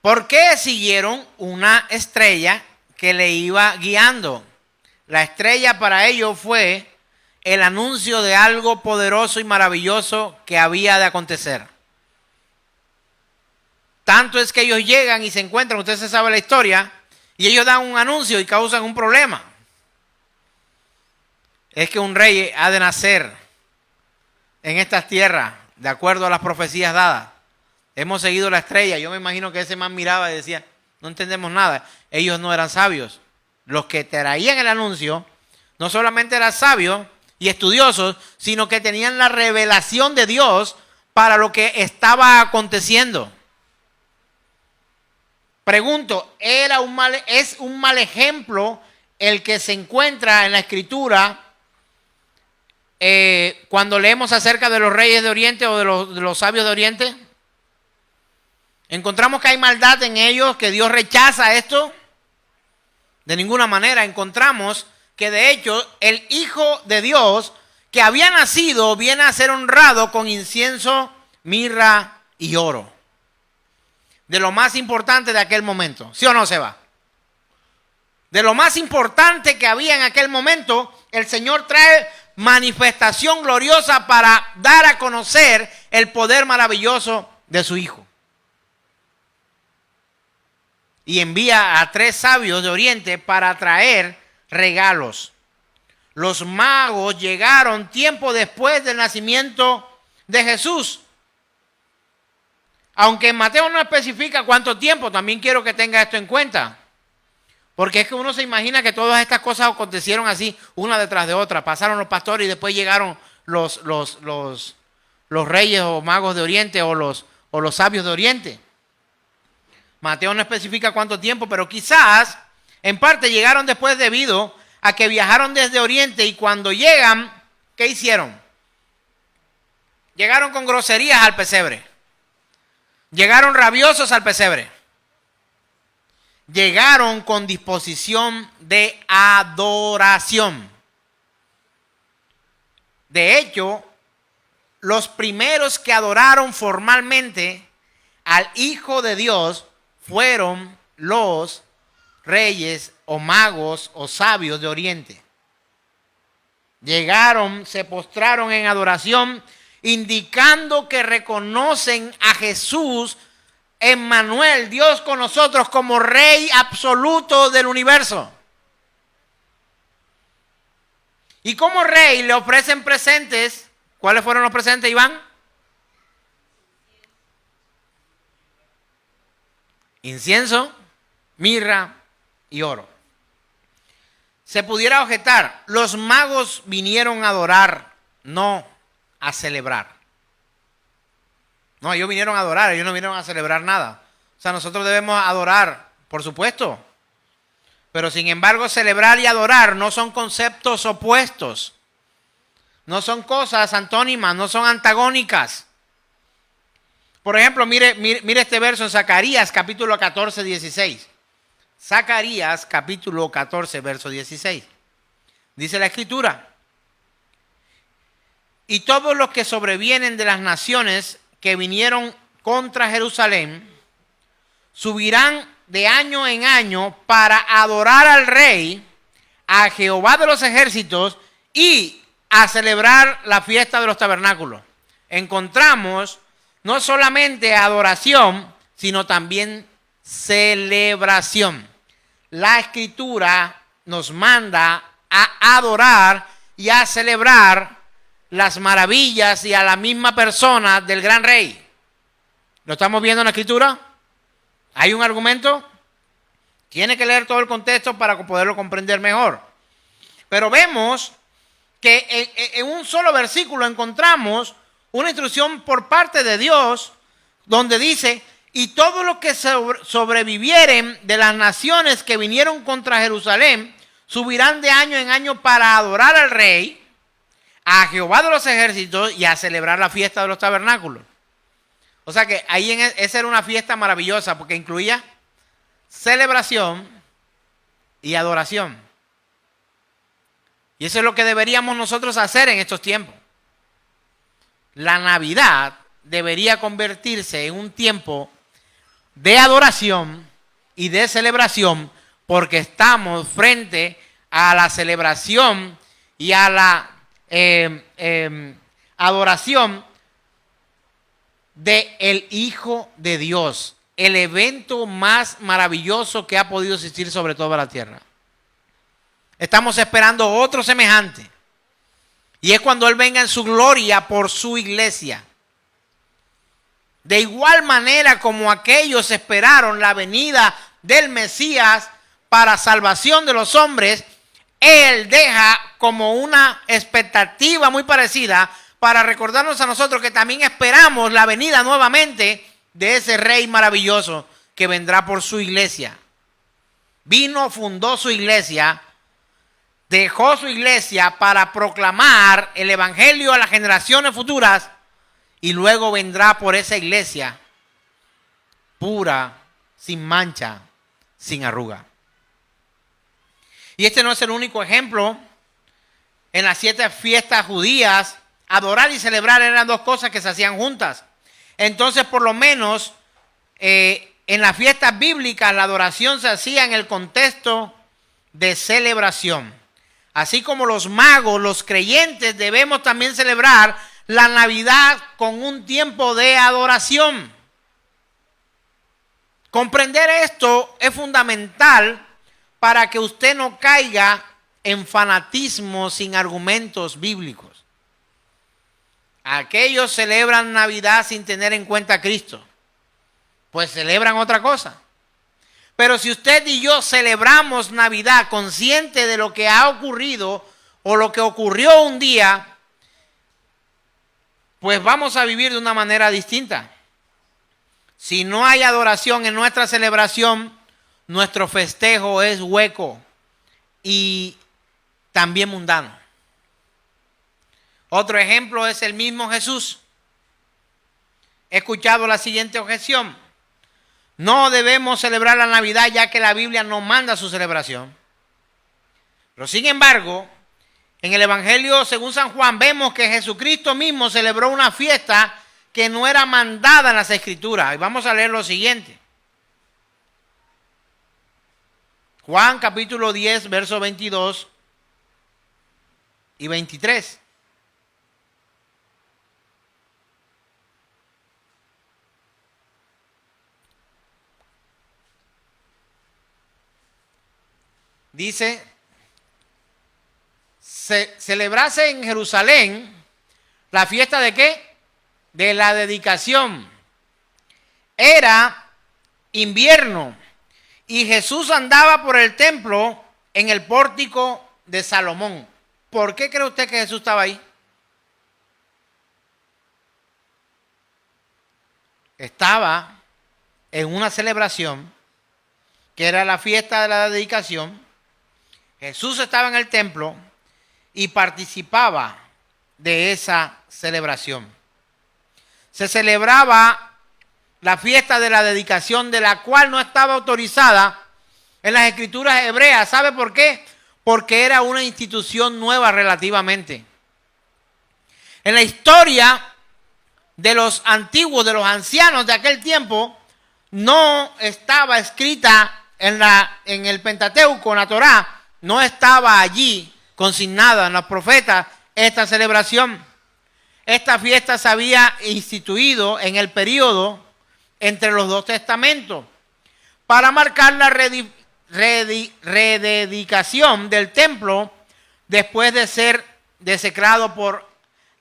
¿Por qué siguieron una estrella que le iba guiando? La estrella para ellos fue el anuncio de algo poderoso y maravilloso que había de acontecer. Tanto es que ellos llegan y se encuentran, usted se sabe la historia, y ellos dan un anuncio y causan un problema. Es que un rey ha de nacer en estas tierras, de acuerdo a las profecías dadas. Hemos seguido la estrella. Yo me imagino que ese man miraba y decía, no entendemos nada. Ellos no eran sabios. Los que traían el anuncio no solamente eran sabios y estudiosos, sino que tenían la revelación de Dios para lo que estaba aconteciendo. Pregunto, ¿es un mal ejemplo el que se encuentra en la Escritura cuando leemos acerca de los reyes de Oriente o de los sabios de Oriente? ¿Encontramos que hay maldad en ellos, que Dios rechaza esto? De ninguna manera. Encontramos que de hecho el Hijo de Dios que había nacido viene a ser honrado con incienso, mirra y oro. De lo más importante de aquel momento. ¿Sí o no se va? De lo más importante que había en aquel momento, el Señor trae manifestación gloriosa para dar a conocer el poder maravilloso de su Hijo. Y envía a 3 sabios de Oriente para traer regalos. Los magos llegaron tiempo después del nacimiento de Jesús. Aunque Mateo no especifica cuánto tiempo, también quiero que tenga esto en cuenta. Porque es que uno se imagina que todas estas cosas acontecieron así, una detrás de otra. Pasaron los pastores y después llegaron los reyes o magos de Oriente o los sabios de Oriente. Mateo no especifica cuánto tiempo, pero quizás en parte llegaron después debido a que viajaron desde Oriente y cuando llegan, ¿qué hicieron? Llegaron con groserías al pesebre. Llegaron rabiosos al pesebre. Llegaron con disposición de adoración. De hecho, los primeros que adoraron formalmente al Hijo de Dios fueron los reyes o magos o sabios de Oriente. Llegaron, se postraron en adoración, indicando que reconocen a Jesús, Emmanuel, Dios con nosotros, como Rey absoluto del universo. Y como Rey le ofrecen presentes. ¿Cuáles fueron los presentes, Iván? Incienso, mirra y oro. Se pudiera objetar, los magos vinieron a adorar, no a celebrar. No, ellos vinieron a adorar, ellos no vinieron a celebrar nada. O sea, nosotros debemos adorar, por supuesto. Pero sin embargo, celebrar y adorar no son conceptos opuestos. No son cosas antónimas, no son antagónicas. Por ejemplo, mire este verso en Zacarías capítulo 14, 16. Zacarías capítulo 14, verso 16. Dice la Escritura: y todos los que sobrevienen de las naciones que vinieron contra Jerusalén subirán de año en año para adorar al Rey, a Jehová de los ejércitos, y a celebrar la fiesta de los tabernáculos. Encontramos no solamente adoración, sino también celebración. La Escritura nos manda a adorar y a celebrar las maravillas y a la misma persona del gran Rey. ¿Lo estamos viendo en la Escritura? ¿Hay un argumento? Tiene que leer todo el contexto para poderlo comprender mejor. Pero vemos que en un solo versículo encontramos una instrucción por parte de Dios donde dice: y todos los que sobrevivieren de las naciones que vinieron contra Jerusalén subirán de año en año para adorar al Rey, a Jehová de los ejércitos, y a celebrar la fiesta de los tabernáculos. O sea que ahí esa era una fiesta maravillosa porque incluía celebración y adoración. Y eso es lo que deberíamos nosotros hacer en estos tiempos. La Navidad debería convertirse en un tiempo de adoración y de celebración, porque estamos frente a la celebración y a la adoración del Hijo de Dios, el evento más maravilloso que ha podido existir sobre toda la tierra. Estamos esperando otro semejante, y es cuando Él venga en su gloria por su iglesia. De igual manera como aquellos esperaron la venida del Mesías para salvación de los hombres, Él deja como una expectativa muy parecida para recordarnos a nosotros que también esperamos la venida nuevamente de ese Rey maravilloso que vendrá por su iglesia. Vino, fundó su iglesia, dejó su iglesia para proclamar el evangelio a las generaciones futuras, y luego vendrá por esa iglesia pura, sin mancha, sin arruga. Y este no es el único ejemplo. En las 7 fiestas judías, adorar y celebrar eran 2 cosas que se hacían juntas. Entonces, por lo menos, en las fiestas bíblicas, la adoración se hacía en el contexto de celebración. Así como los magos, los creyentes, debemos también celebrar la Navidad con un tiempo de adoración. Comprender esto es fundamental para que usted no caiga en fanatismo sin argumentos bíblicos. Aquellos celebran Navidad sin tener en cuenta a Cristo, pues celebran otra cosa. Pero si usted y yo celebramos Navidad consciente de lo que ha ocurrido o lo que ocurrió un día, pues vamos a vivir de una manera distinta. Si no hay adoración en nuestra celebración, nuestro festejo es hueco y también mundano. Otro ejemplo es el mismo Jesús. He escuchado la siguiente objeción: no debemos celebrar la Navidad ya que la Biblia no manda su celebración. Pero sin embargo, en el Evangelio según San Juan vemos que Jesucristo mismo celebró una fiesta que no era mandada en las Escrituras. Y vamos a leer lo siguiente. Juan capítulo 10, versos 22 y 23. Dice: se celebrase en Jerusalén la fiesta ¿de qué? De la dedicación. Era invierno y Jesús andaba por el templo en el pórtico de Salomón. ¿Por qué cree usted que Jesús estaba ahí? Estaba en una celebración que era la fiesta de la dedicación. Jesús estaba en el templo y participaba de esa celebración. Se celebraba la fiesta de la dedicación, de la cual no estaba autorizada en las escrituras hebreas. ¿Sabe por qué? Porque era una institución nueva relativamente. En la historia de los antiguos, de los ancianos de aquel tiempo, no estaba escrita en el Pentateuco, en la Torá, no estaba allí consignada en los profetas esta celebración. Esta fiesta se había instituido en el periodo entre los dos testamentos para marcar la rededicación del templo después de ser desecrado por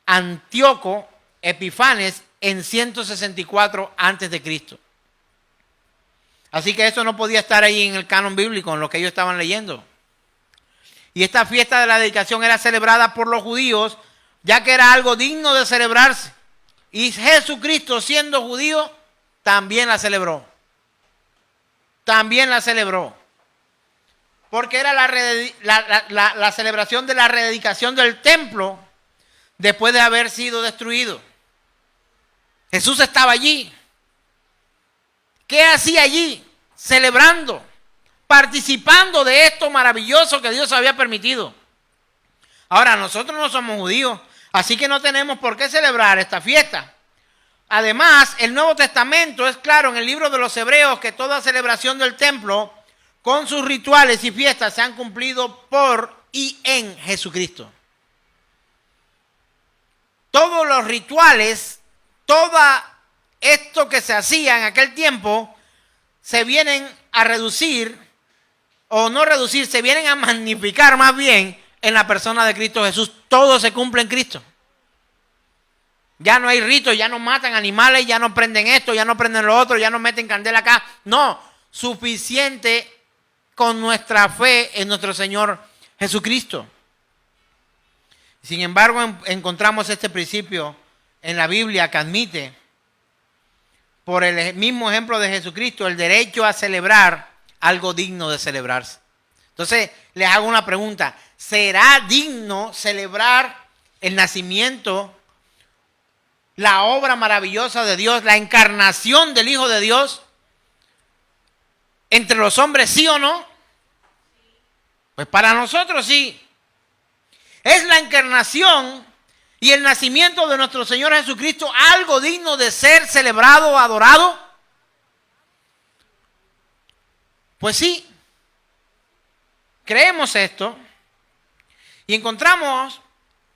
Antíoco Epifanes en 164 a.C. Así que eso no podía estar ahí en el canon bíblico, en lo que ellos estaban leyendo. Y esta fiesta de la dedicación era celebrada por los judíos, ya que era algo digno de celebrarse. Y Jesucristo, siendo judío, también la celebró. También la celebró. Porque era la celebración de la rededicación del templo después de haber sido destruido. Jesús estaba allí. ¿Qué hacía allí? Celebrando, participando de esto maravilloso que Dios había permitido. Ahora, nosotros no somos judíos, así que no tenemos por qué celebrar esta fiesta. Además, el Nuevo Testamento es claro en el libro de los Hebreos que toda celebración del templo, con sus rituales y fiestas, se han cumplido por y en Jesucristo. Todos los rituales, todo esto que se hacía en aquel tiempo, se vienen a reducir, o no reducir, se vienen a magnificar más bien en la persona de Cristo Jesús. Todo se cumple en Cristo. Ya no hay ritos, ya no matan animales, ya no prenden esto, ya no prenden lo otro, ya no meten candela acá. No, suficiente con nuestra fe en nuestro Señor Jesucristo. Sin embargo, encontramos este principio en la Biblia que admite, por el mismo ejemplo de Jesucristo, el derecho a celebrar algo digno de celebrarse. Entonces, les hago una pregunta. ¿Será digno celebrar el nacimiento, la obra maravillosa de Dios, la encarnación del Hijo de Dios entre los hombres, sí o no? Pues para nosotros sí. ¿Es la encarnación y el nacimiento de nuestro Señor Jesucristo algo digno de ser celebrado o adorado? Pues sí. Creemos esto y encontramos,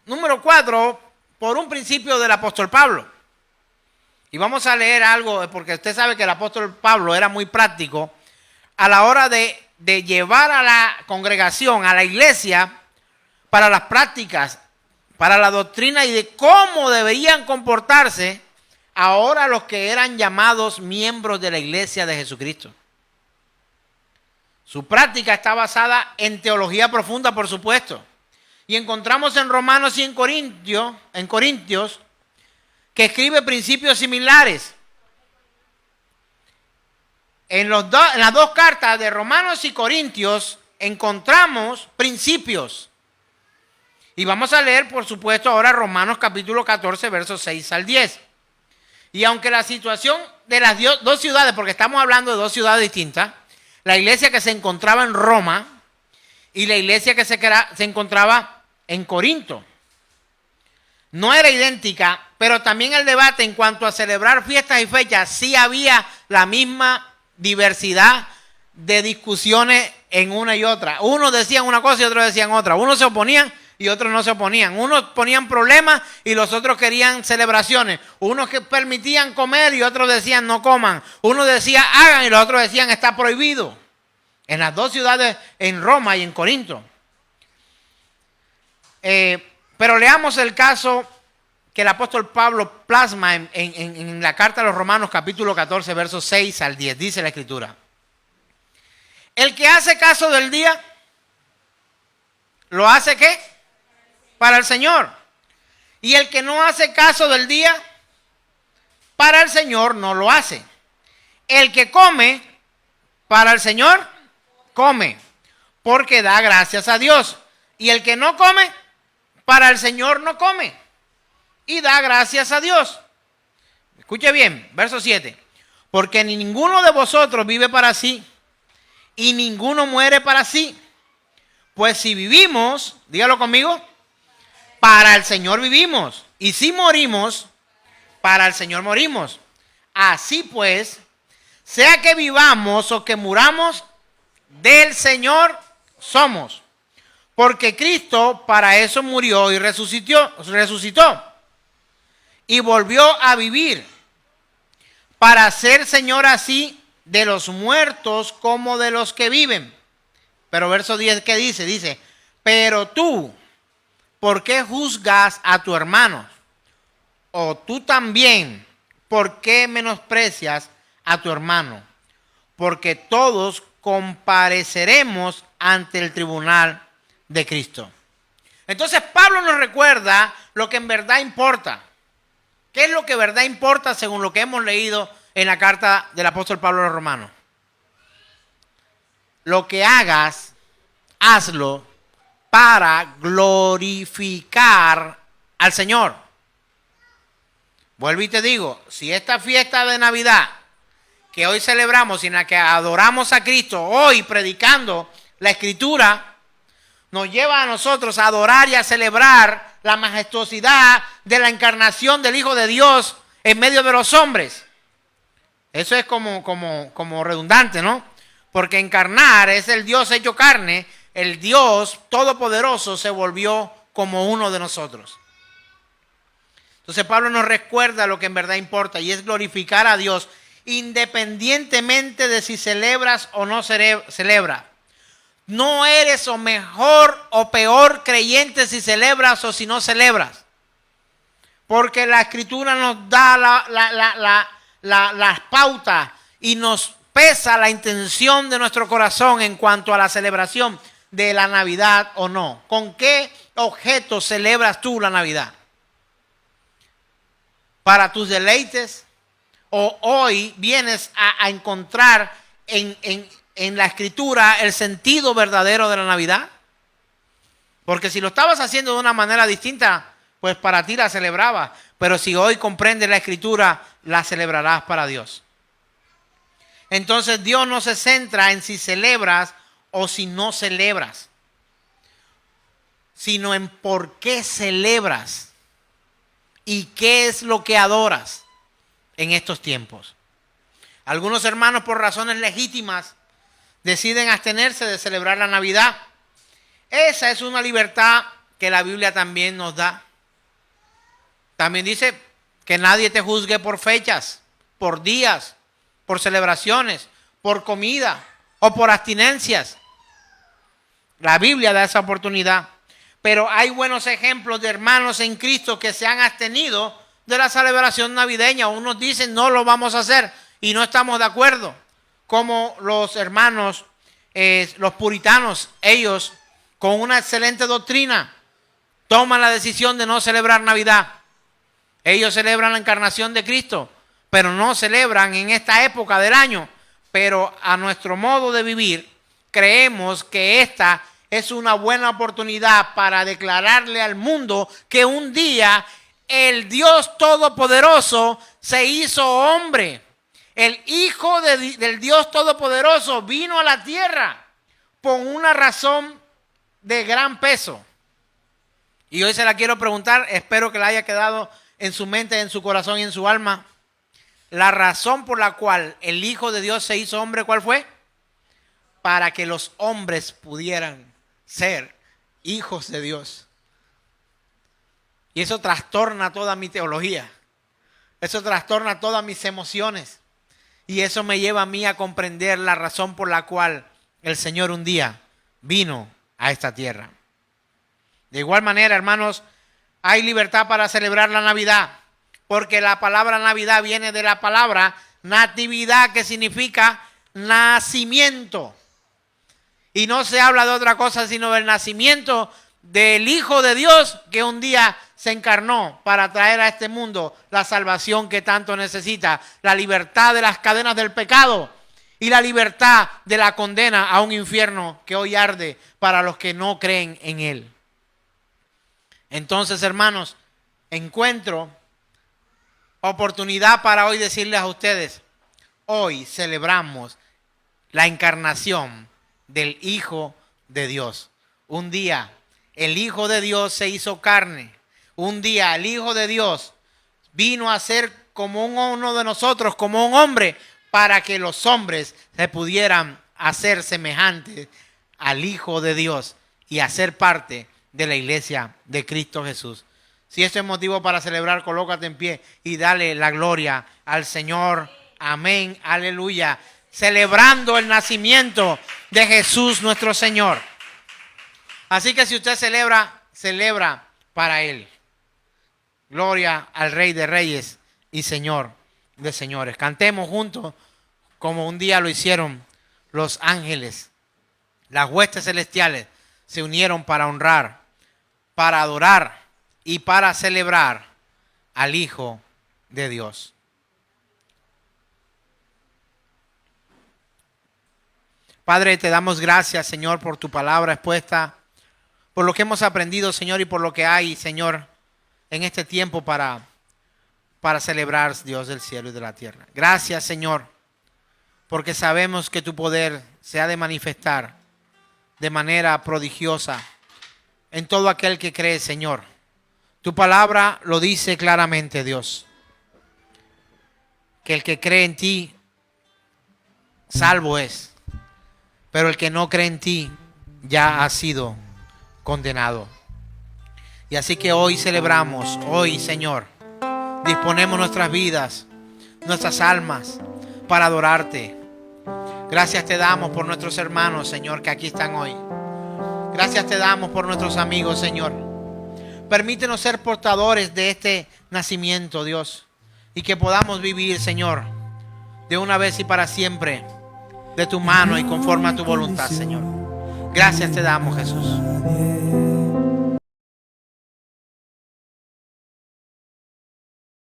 número 4, por un principio del apóstol Pablo. Y vamos a leer algo, porque usted sabe que el apóstol Pablo era muy práctico a la hora de llevar a la congregación, a la iglesia, para las prácticas, para la doctrina y de cómo deberían comportarse ahora los que eran llamados miembros de la iglesia de Jesucristo. Su práctica está basada en teología profunda, por supuesto. Y encontramos en Romanos y en Corintios, que escribe principios similares. En las dos cartas de Romanos y Corintios encontramos principios. Y vamos a leer, por supuesto, ahora Romanos capítulo 14, versos 6 al 10. Y aunque la situación de las dos ciudades, porque estamos hablando de dos ciudades distintas, la iglesia que se encontraba en Roma y la iglesia que se encontraba en Corinto, no era idéntica, pero también el debate en cuanto a celebrar fiestas y fechas, sí había la misma diversidad de discusiones en una y otra. Unos decían una cosa y otros decían otra. Unos se oponían y otros no se oponían. Unos ponían problemas y los otros querían celebraciones. Unos que permitían comer y otros decían no coman. Unos decían hagan y los otros decían está prohibido. En las dos ciudades, en Roma y en Corinto. Pero leamos el caso que el apóstol Pablo plasma en la carta a los Romanos capítulo 14, versos 6 al 10. Dice la Escritura: el que hace caso del día, ¿lo hace qué? Para el Señor. Y el que no hace caso del día, para el Señor no lo hace. El que come, para el Señor, come, porque da gracias a Dios. Y el que no come, para el Señor no come, y da gracias a Dios. Escuche bien, verso 7. Porque ni ninguno de vosotros vive para sí, y ninguno muere para sí. Pues si vivimos, dígalo conmigo, para el Señor vivimos. Y si morimos, para el Señor morimos. Así pues, sea que vivamos o que muramos, del Señor somos. Porque Cristo para eso murió y resucitó. Y volvió a vivir. Para ser Señor así de los muertos como de los que viven. Pero verso 10, ¿qué dice? Dice, pero tú, ¿por qué juzgas a tu hermano? O tú también, ¿por qué menosprecias a tu hermano? Porque todos compareceremos ante el tribunal de Cristo. Entonces Pablo nos recuerda lo que en verdad importa. ¿Qué es lo que en verdad importa según lo que hemos leído en la carta del apóstol Pablo a los Romanos? Lo que hagas, hazlo para glorificar al Señor. Vuelvo y te digo, si esta fiesta de Navidad que hoy celebramos y en la que adoramos a Cristo, hoy predicando la Escritura, nos lleva a nosotros a adorar y a celebrar la majestuosidad de la encarnación del Hijo de Dios en medio de los hombres. Eso es como redundante, ¿no? Porque encarnar es el Dios hecho carne, el Dios todopoderoso se volvió como uno de nosotros. Entonces Pablo nos recuerda lo que en verdad importa y es glorificar a Dios independientemente de si celebras o no celebras. No eres o mejor o peor creyente si celebras o si no celebras. Porque la Escritura nos da las pautas y nos pesa la intención de nuestro corazón en cuanto a la celebración de la Navidad o no. ¿Con qué objeto celebras tú la Navidad? ¿Para tus deleites? ¿O hoy vienes a encontrar en la Escritura el sentido verdadero de la Navidad? Porque si lo estabas haciendo de una manera distinta, pues para ti la celebrabas. Pero si hoy comprendes la Escritura, la celebrarás para Dios. Entonces Dios no se centra en si celebras o si no celebras, sino en por qué celebras y qué es lo que adoras en estos tiempos. Algunos hermanos, por razones legítimas, deciden abstenerse de celebrar la Navidad. Esa es una libertad que la Biblia también nos da. También dice que nadie te juzgue por fechas, por días, por celebraciones, por comida o por abstinencias. La Biblia da esa oportunidad. Pero hay buenos ejemplos de hermanos en Cristo que se han abstenido de la celebración navideña. Unos dicen no lo vamos a hacer y no estamos de acuerdo. Como los hermanos, los puritanos, ellos con una excelente doctrina toman la decisión de no celebrar Navidad. Ellos celebran la encarnación de Cristo, pero no celebran en esta época del año. Pero a nuestro modo de vivir, creemos que esta es una buena oportunidad para declararle al mundo que un día el Dios Todopoderoso se hizo hombre. El Hijo del Dios Todopoderoso vino a la tierra por una razón de gran peso. Y hoy se la quiero preguntar, espero que la haya quedado en su mente, en su corazón y en su alma. La razón por la cual el Hijo de Dios se hizo hombre, ¿cuál fue? Para que los hombres pudieran ser hijos de Dios. Y eso trastorna toda mi teología. Eso trastorna todas mis emociones. Y eso me lleva a mí a comprender la razón por la cual el Señor un día vino a esta tierra. De igual manera, hermanos, hay libertad para celebrar la Navidad, porque la palabra Navidad viene de la palabra natividad, que significa nacimiento. Y no se habla de otra cosa sino del nacimiento del Hijo de Dios que un día se encarnó para traer a este mundo la salvación que tanto necesita, la libertad de las cadenas del pecado y la libertad de la condena a un infierno que hoy arde para los que no creen en Él. Entonces, hermanos, encuentro oportunidad para hoy decirles a ustedes, hoy celebramos la encarnación del Hijo de Dios. Un día el Hijo de Dios se hizo carne. Un día el Hijo de Dios vino a ser como uno de nosotros, como un hombre, para que los hombres se pudieran hacer semejantes al Hijo de Dios y hacer parte de la iglesia de Cristo Jesús. Si esto es motivo para celebrar, colócate en pie y dale la gloria al Señor. Amén, aleluya. Celebrando el nacimiento de Jesús nuestro Señor. Así que si usted celebra para Él. Gloria al Rey de Reyes y Señor de Señores. Cantemos juntos como un día lo hicieron los ángeles. Las huestes celestiales se unieron para honrar, para adorar y para celebrar al Hijo de Dios. Padre, te damos gracias, Señor, por tu palabra expuesta, por lo que hemos aprendido, Señor, y por lo que hay, Señor, en este tiempo para celebrar, Dios del cielo y de la tierra. Gracias, Señor, porque sabemos que tu poder se ha de manifestar de manera prodigiosa en todo aquel que cree, Señor. Tu palabra lo dice claramente, Dios, que el que cree en ti, salvo es, pero el que no cree en ti ya ha sido condenado. Y así que hoy celebramos, hoy, Señor, disponemos nuestras vidas, nuestras almas para adorarte. Gracias te damos por nuestros hermanos, Señor, que aquí están hoy. Gracias te damos por nuestros amigos, Señor. Permítenos ser portadores de este nacimiento, Dios, y que podamos vivir, Señor, de una vez y para siempre, de tu mano y conforme a tu voluntad, Señor. Gracias te damos, Jesús.